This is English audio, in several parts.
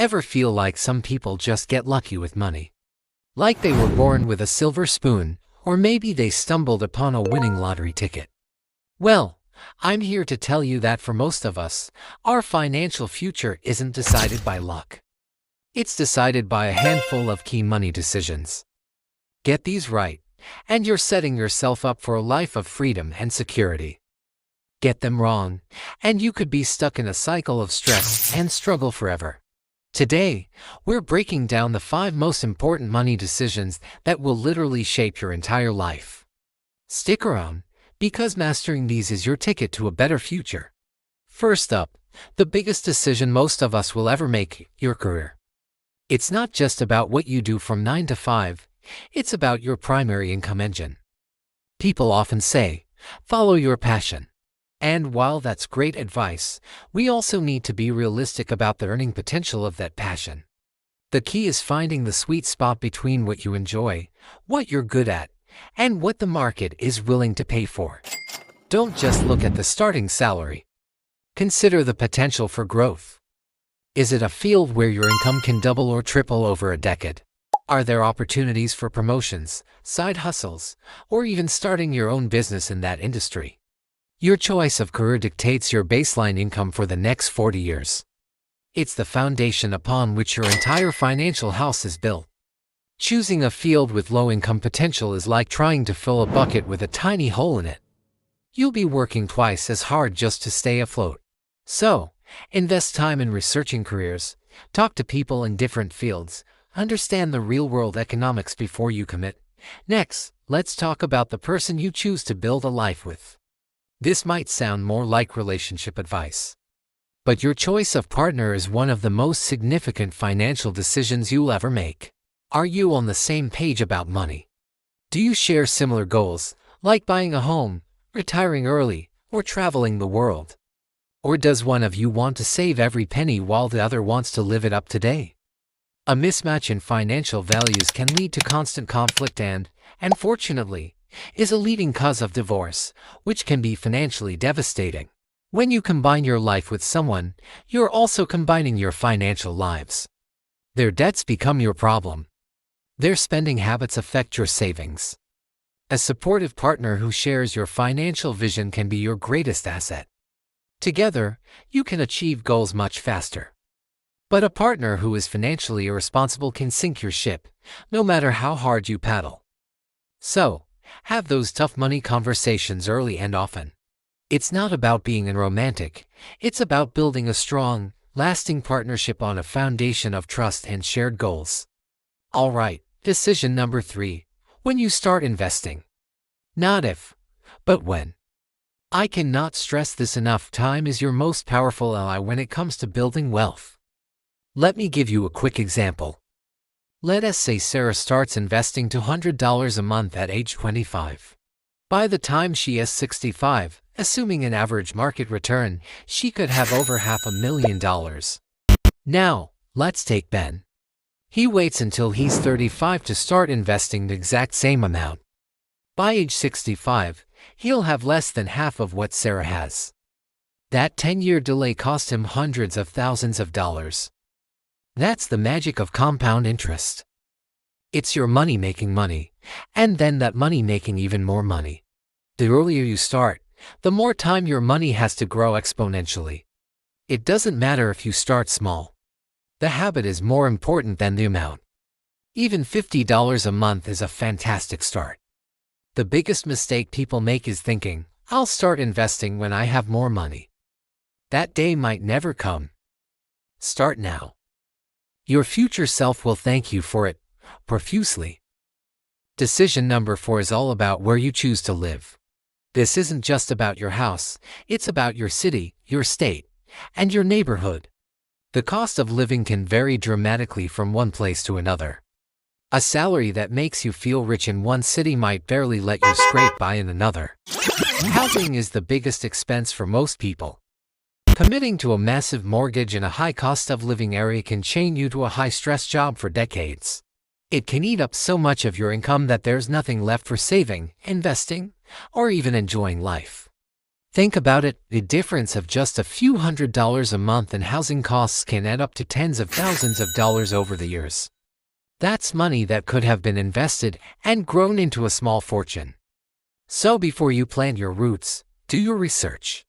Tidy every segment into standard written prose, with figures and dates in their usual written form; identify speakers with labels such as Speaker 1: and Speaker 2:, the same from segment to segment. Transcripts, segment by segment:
Speaker 1: Ever feel like some people just get lucky with money? Like they were born with a silver spoon, or maybe they stumbled upon a winning lottery ticket? Well, I'm here to tell you that for most of us, our financial future isn't decided by luck. It's decided by a handful of key money decisions. Get these right, and you're setting yourself up for a life of freedom and security. Get them wrong, and you could be stuck in a cycle of stress and struggle forever. Today, we're breaking down the 5 most important money decisions that will literally shape your entire life. Stick around, because mastering these is your ticket to a better future. First up, the biggest decision most of us will ever make: your career. It's not just about what you do from 9 to 5, it's about your primary income engine. People often say, follow your passion. And while that's great advice, we also need to be realistic about the earning potential of that passion. The key is finding the sweet spot between what you enjoy, what you're good at, and what the market is willing to pay for. Don't just look at the starting salary. Consider the potential for growth. Is it a field where your income can double or triple over a decade? Are there opportunities for promotions, side hustles, or even starting your own business in that industry? Your choice of career dictates your baseline income for the next 40 years. It's the foundation upon which your entire financial house is built. Choosing a field with low income potential is like trying to fill a bucket with a tiny hole in it. You'll be working twice as hard just to stay afloat. So, invest time in researching careers, talk to people in different fields, understand the real-world economics before you commit. Next, let's talk about the person you choose to build a life with. This might sound more like relationship advice, but your choice of partner is one of the most significant financial decisions you'll ever make. Are you on the same page about money? Do you share similar goals, like buying a home, retiring early, or traveling the world? Or does one of you want to save every penny while the other wants to live it up today? A mismatch in financial values can lead to constant conflict and, unfortunately, is a leading cause of divorce, which can be financially devastating. When you combine your life with someone, you're also combining your financial lives. Their debts become your problem. Their spending habits affect your savings. A supportive partner who shares your financial vision can be your greatest asset. Together, you can achieve goals much faster. But a partner who is financially irresponsible can sink your ship, no matter how hard you paddle. So, have those tough money conversations early and often. It's not about being a romantic, it's about building a strong, lasting partnership on a foundation of trust and shared goals. Alright, decision number 3. When you start investing. Not if, but when. I cannot stress this enough: time is your most powerful ally when it comes to building wealth. Let me give you a quick example. Let us say Sarah starts investing $200 a month at age 25. By the time she is 65, assuming an average market return, she could have over $500,000. Now, let's take Ben. He waits until he's 35 to start investing the exact same amount. By age 65, he'll have less than half of what Sarah has. That 10-year delay cost him hundreds of thousands of dollars. That's the magic of compound interest. It's your money making money, and then that money making even more money. The earlier you start, the more time your money has to grow exponentially. It doesn't matter if you start small. The habit is more important than the amount. Even $50 a month is a fantastic start. The biggest mistake people make is thinking, I'll start investing when I have more money. That day might never come. Start now. Your future self will thank you for it profusely. Decision number 4 is all about where you choose to live. This isn't just about your house, it's about your city, your state, and your neighborhood. The cost of living can vary dramatically from one place to another. A salary that makes you feel rich in one city might barely let you scrape by in another. Housing is the biggest expense for most people. Committing to a massive mortgage in a high cost of living area can chain you to a high-stress job for decades. It can eat up so much of your income that there's nothing left for saving, investing, or even enjoying life. Think about it, the difference of just a few $100s a month in housing costs can add up to tens of thousands of dollars over the years. That's money that could have been invested and grown into a small fortune. So before you plan your routes, do your research.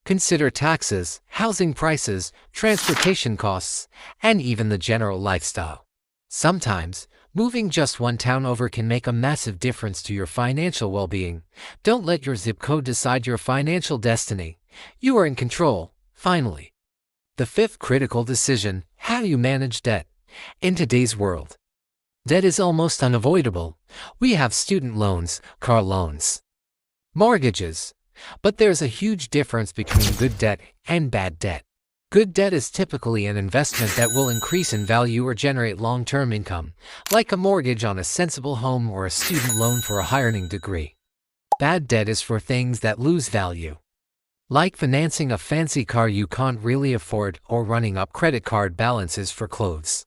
Speaker 1: Consider taxes, housing prices, transportation costs, and even the general lifestyle. Sometimes, moving just one town over can make a massive difference to your financial well-being. Don't let your zip code decide your financial destiny. You are in control. Finally, the fifth critical decision: how you manage debt. In today's world, debt is almost unavoidable. We have student loans, car loans, mortgages. But there's a huge difference between good debt and bad debt. Good debt is typically an investment that will increase in value or generate long-term income, like a mortgage on a sensible home or a student loan for a higher degree. Bad debt is for things that lose value, like financing a fancy car you can't really afford or running up credit card balances for clothes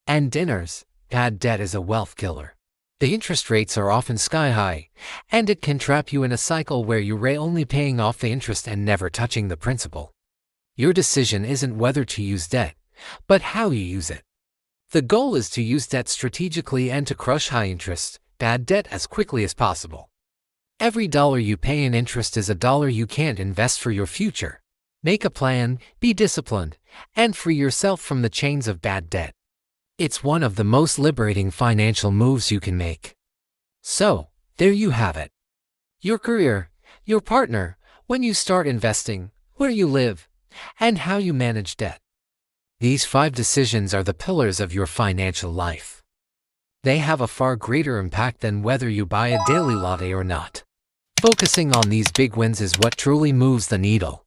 Speaker 1: and dinners. Bad debt is a wealth killer. The interest rates are often sky high, and it can trap you in a cycle where you're only paying off the interest and never touching the principal. Your decision isn't whether to use debt, but how you use it. The goal is to use debt strategically and to crush high interest, bad debt as quickly as possible. Every dollar you pay in interest is a dollar you can't invest for your future. Make a plan, be disciplined, and free yourself from the chains of bad debt. It's one of the most liberating financial moves you can make. So, there you have it. Your career, your partner, when you start investing, where you live, and how you manage debt. These 5 decisions are the pillars of your financial life. They have a far greater impact than whether you buy a daily latte or not. Focusing on these big wins is what truly moves the needle.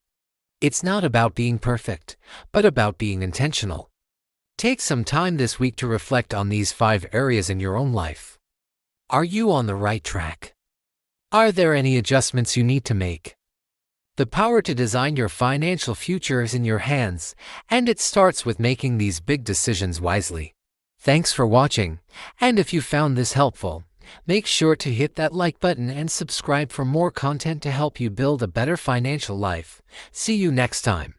Speaker 1: It's not about being perfect, but about being intentional. Take some time this week to reflect on these 5 areas in your own life. Are you on the right track? Are there any adjustments you need to make? The power to design your financial future is in your hands, and it starts with making these big decisions wisely. Thanks for watching, and if you found this helpful, make sure to hit that like button and subscribe for more content to help you build a better financial life. See you next time.